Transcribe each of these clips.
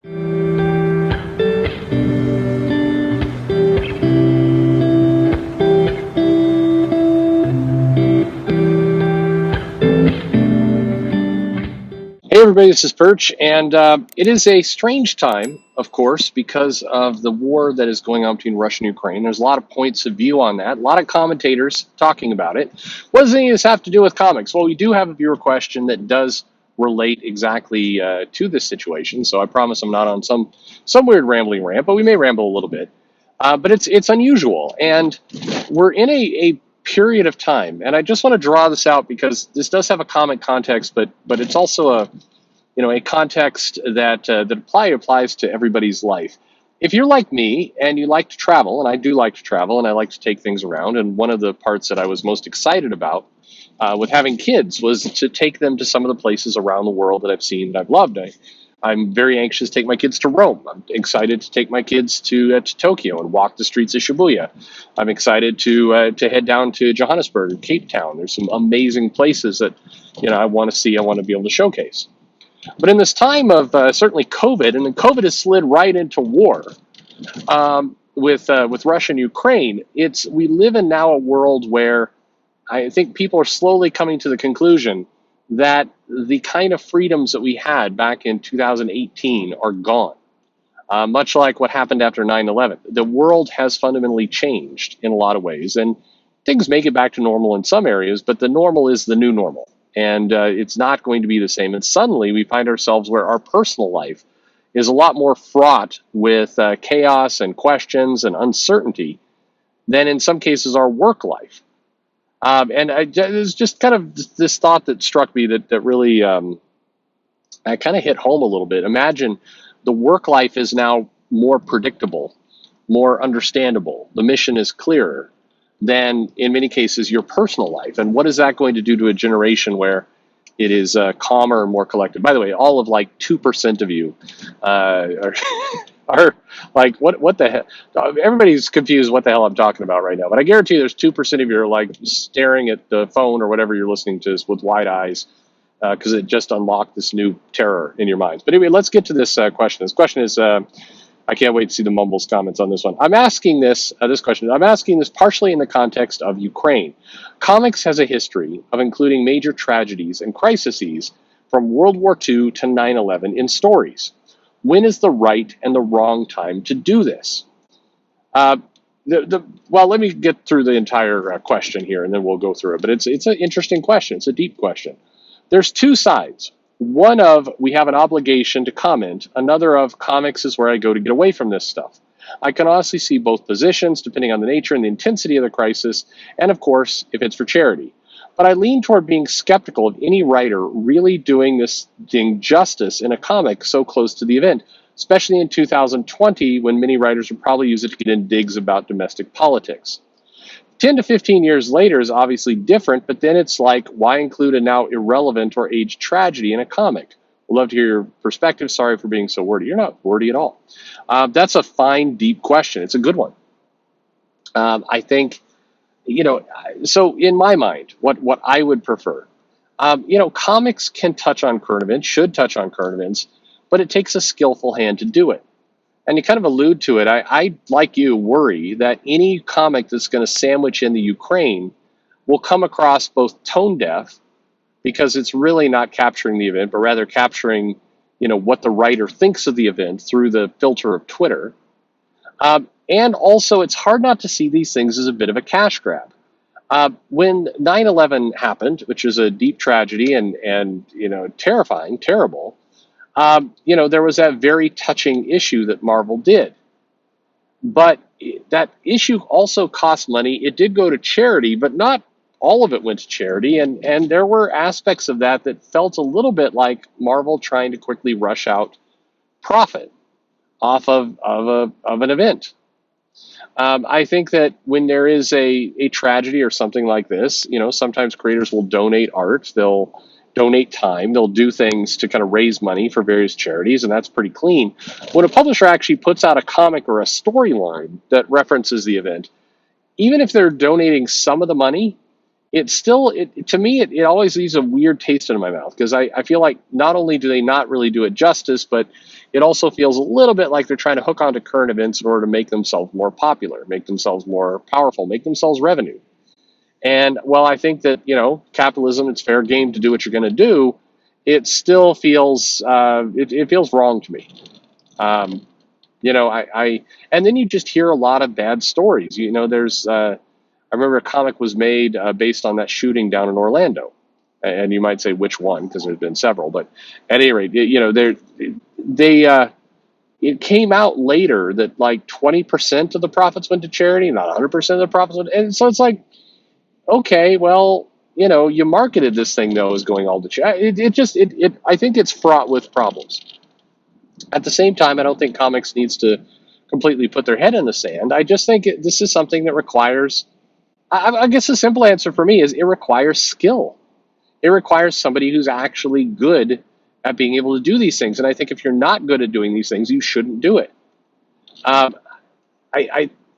Hey everybody, this is Perch, and it is a strange time, of course, because of the war that is going on between Russia and Ukraine. There's a lot of points of view on that, a lot of commentators talking about it. What does any of this have to do with comics? Well, we do have a viewer question that does relate exactly to this situation, so I promise I'm not on some weird rambling rant, but we may ramble a little bit. But it's unusual, and we're in a period of time, and I just want to draw this out because this does have a comic context, but it's also a context that applies to everybody's life. If you're like me and you like to travel, and I do like to travel, and I like to take things around, and one of the parts that I was most excited about with having kids was to take them to some of the places around the world that I've seen that I've loved. I'm very anxious to take my kids to Rome. I'm excited to take my kids to Tokyo and walk the streets of Shibuya. I'm excited to head down to Johannesburg or Cape Town. There's some amazing places that I want to see. I want to be able to showcase. But in this time of certainly COVID, and then COVID has slid right into war with Russia and Ukraine. We live in now a world where I think people are slowly coming to the conclusion that the kind of freedoms that we had back in 2018 are gone. Much like what happened after 9/11. The world has fundamentally changed in a lot of ways, and things may get back to normal in some areas, but the normal is the new normal, and it's not going to be the same. And suddenly we find ourselves where our personal life is a lot more fraught with chaos and questions and uncertainty than in some cases our work life. There's just kind of this thought that struck me that really kind of hit home a little bit. Imagine the work life is now more predictable, more understandable. The mission is clearer than, in many cases, your personal life. And what is that going to do to a generation where it is calmer and more collected? By the way, all of like 2% of you are like, what the hell? Everybody's confused what the hell I'm talking about right now. But I guarantee you there's 2% of you are like staring at the phone or whatever you're listening to with wide eyes because it just unlocked this new terror in your minds. But anyway, let's get to this question. This question is, I can't wait to see the Mumbles comments on this one. I'm asking this question. I'm asking this partially in the context of Ukraine. Comics has a history of including major tragedies and crises from World War II to 9/11 in stories. When is the right and the wrong time to do this? Well, let me get through the entire question here, and then we'll go through it. But it's an interesting question. It's a deep question. There's two sides. One of, we have an obligation to comment. Another of, comics is where I go to get away from this stuff. I can honestly see both positions, depending on the nature and the intensity of the crisis, and of course, if it's for charity. But I lean toward being skeptical of any writer really doing this thing justice in a comic so close to the event, especially in 2020, when many writers would probably use it to get in digs about domestic politics. 10 to 15 years later is obviously different, but then it's like, why include a now irrelevant or aged tragedy in a comic? I'd love to hear your perspective. Sorry for being so wordy. You're not wordy at all. That's a fine, deep question. It's a good one. I think, so in my mind, what I would prefer, comics can touch on current events, should touch on current events, but it takes a skillful hand to do it. And you kind of allude to it. I, like you, worry that any comic that's going to sandwich in the Ukraine will come across both tone deaf, because it's really not capturing the event, but rather capturing, what the writer thinks of the event through the filter of Twitter. And also, it's hard not to see these things as a bit of a cash grab. When 9/11 happened, which was a deep tragedy and terrifying, terrible, there was that very touching issue that Marvel did. But that issue also cost money. It did go to charity, but not all of it went to charity. And there were aspects of that felt a little bit like Marvel trying to quickly rush out profit off of an event. I think that when there is a tragedy or something like this, sometimes creators will donate art, they'll donate time, they'll do things to kind of raise money for various charities, and that's pretty clean. When a publisher actually puts out a comic or a storyline that references the event, even if they're donating some of the money, it's still, to me, it always leaves a weird taste in my mouth, because I feel like not only do they not really do it justice, but it also feels a little bit like they're trying to hook onto current events in order to make themselves more popular, make themselves more powerful, make themselves revenue. And while I think that, capitalism, it's fair game to do what you're going to do, it still feels, it feels wrong to me. Um, and then you just hear a lot of bad stories. I remember a comic was made based on that shooting down in Orlando, and you might say which one, because there's been several. But at any rate, they it came out later that like 20% of the profits went to charity, not 100% of the profits went, and so it's like, okay, well, you marketed this thing though as going all to charity. I think it's fraught with problems. At the same time, I don't think comics needs to completely put their head in the sand. I just think this is something that requires. I guess the simple answer for me is it requires skill. It requires somebody who's actually good at being able to do these things. And I think if you're not good at doing these things, you shouldn't do it. Um,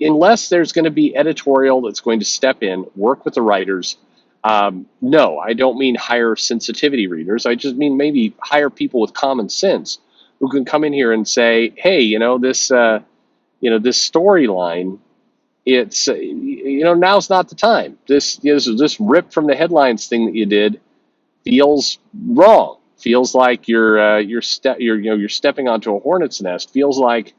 Unless there's going to be editorial that's going to step in, work with the writers. No, I don't mean hire sensitivity readers. I just mean maybe hire people with common sense who can come in here and say, hey, this storyline, it's now's not the time. This rip from the headlines thing that you did feels wrong. Feels like you're stepping onto a hornet's nest. Feels like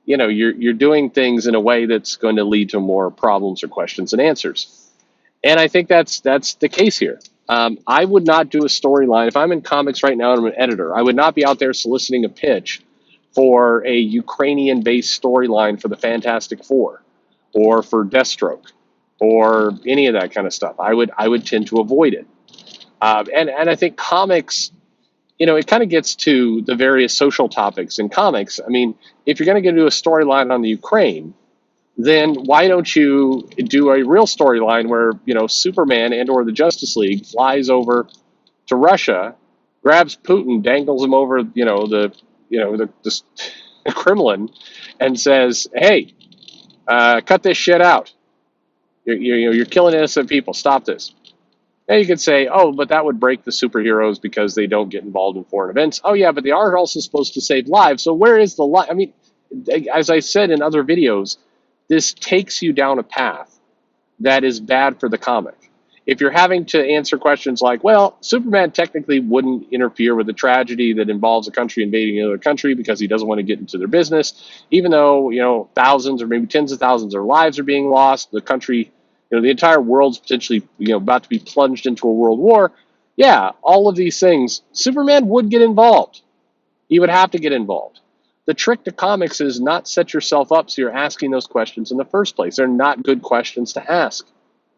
you're doing things in a way that's going to lead to more problems or questions and answers. And I think that's the case here. I would not do a storyline if I'm in comics right now and I'm an editor. I would not be out there soliciting a pitch for a Ukrainian-based storyline for the Fantastic Four, or for Deathstroke, or any of that kind of stuff. I would tend to avoid it. And I think comics, it kind of gets to the various social topics in comics. I mean, if you're going to do a storyline on the Ukraine, then why don't you do a real storyline where Superman and or the Justice League flies over to Russia, grabs Putin, dangles him over the Kremlin, and says, "Hey, cut this shit out. You're killing innocent people. Stop this." Now you could say, "Oh, but that would break the superheroes because they don't get involved in foreign events." Oh yeah, but they are also supposed to save lives. So where is the line? I mean, as I said in other videos, this takes you down a path that is bad for the comic. If you're having to answer questions like, well, Superman technically wouldn't interfere with a tragedy that involves a country invading another country because he doesn't want to get into their business, even though, thousands or maybe tens of thousands of lives are being lost, the country, the entire world's potentially, about to be plunged into a world war. Yeah, all of these things, Superman would get involved. He would have to get involved. The trick to comics is not set yourself up so you're asking those questions in the first place. They're not good questions to ask.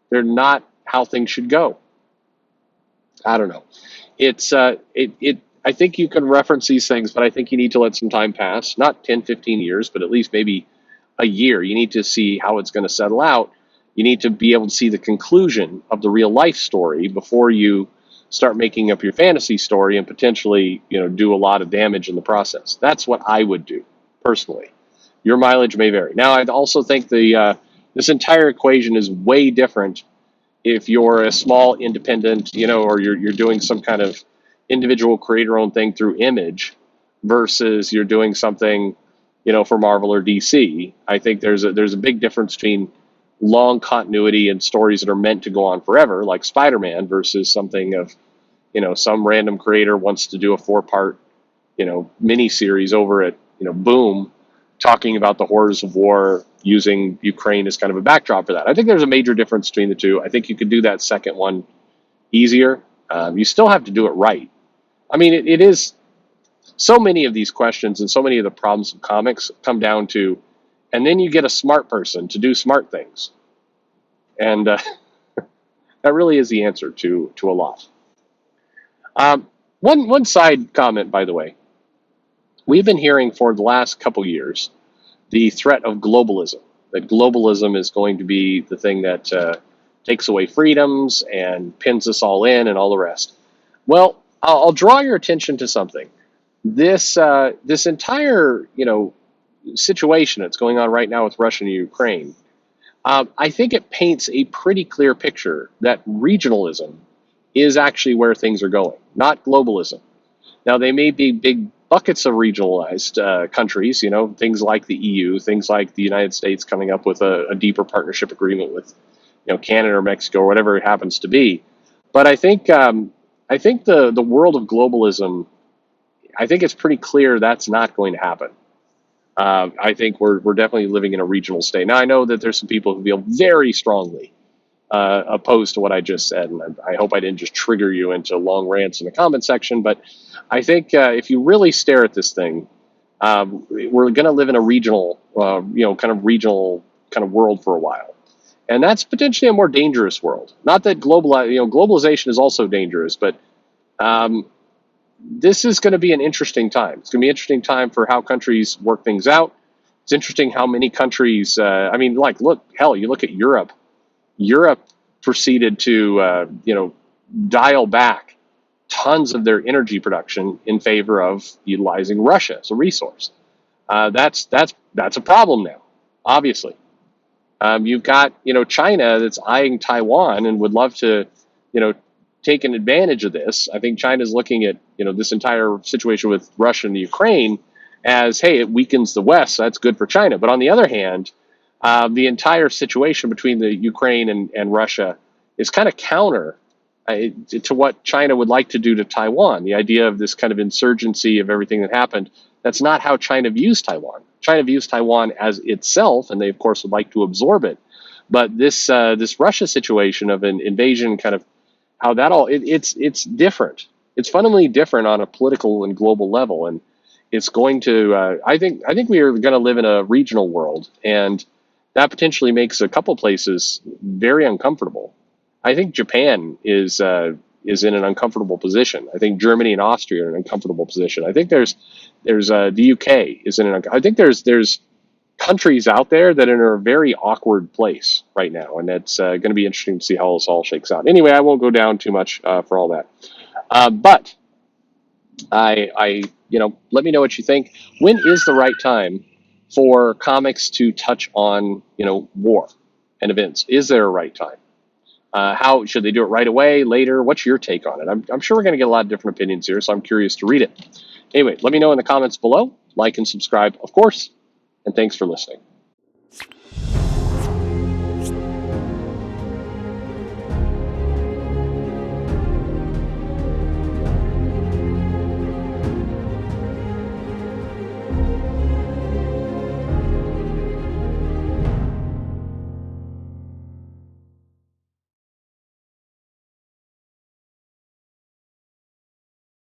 They're not how things should go. I don't know. It's I think you can reference these things, but I think you need to let some time pass, not 10, 15 years, but at least maybe a year. You need to see how it's going to settle out. You need to be able to see the conclusion of the real life story before you start making up your fantasy story and potentially, do a lot of damage in the process. That's what I would do personally. Your mileage may vary. Now, I also think this entire equation is way different if you're a small independent, or you're doing some kind of individual creator-owned thing through Image, versus you're doing something, for Marvel or DC. I think there's a big difference between long continuity and stories that are meant to go on forever, like Spider-Man, versus something of, some random creator wants to do a 4-part, mini series over at, Boom, talking about the horrors of war using Ukraine as kind of a backdrop for that. I think there's a major difference between the two. I think you could do that second one easier. You still have to do it right. I mean, it is so many of these questions and so many of the problems of comics come down to, and then you get a smart person to do smart things. And that really is the answer to a lot. One side comment, by the way, we've been hearing for the last couple years the threat of globalism, that globalism is going to be the thing that takes away freedoms and pins us all in and all the rest. Well, I'll draw your attention to something. This entire situation that's going on right now with Russia and Ukraine, I think it paints a pretty clear picture that regionalism is actually where things are going, not globalism. Now, they may be big buckets of regionalized countries, things like the EU, things like the United States coming up with a deeper partnership agreement with, Canada or Mexico or whatever it happens to be. But I think the world of globalism, I think it's pretty clear that's not going to happen. I think we're definitely living in a regional state. Now, I know that there's some people who feel very strongly opposed to what I just said, and I hope I didn't just trigger you into long rants in the comment section. But I think if you really stare at this thing, we're going to live in a regional kind of world for a while, and that's potentially a more dangerous world. Not that globalization is also dangerous, but um, this is going to be an interesting time. It's going to be an interesting time for how countries work things out. It's interesting how many countries. Look, hell, you look at Europe. Europe proceeded to, dial back tons of their energy production in favor of utilizing Russia as a resource. That's a problem now, obviously. You've got China that's eyeing Taiwan and would love to you know take an advantage of this. I think China's looking at this entire situation with Russia and the Ukraine as, hey, it weakens the West, so that's good for China. But on the other hand, the entire situation between the Ukraine and Russia is kind of counter to what China would like to do to Taiwan. The idea of this kind of insurgency of everything that happened, that's not how China views Taiwan. China views Taiwan as itself, and they, of course, would like to absorb it. But this Russia situation of an invasion, kind of how that it's different. It's fundamentally different on a political and global level, and it's going to. I think we are going to live in a regional world, and that potentially makes a couple places very uncomfortable. I think Japan is in an uncomfortable position. I think Germany and Austria are in an uncomfortable position. I think there's the UK is in an. I think there's countries out there that are in a very awkward place right now, and it's going to be interesting to see how this all shakes out. Anyway, I won't go down too much for all that, but let me know what you think. When is the right time for comics to touch on war and events? Is there a right time? How should they do it right away, later? What's your take on it? I'm sure we're going to get a lot of different opinions here, so I'm curious to read it. Anyway, let me know in the comments below. Like and subscribe, of course, and thanks for listening.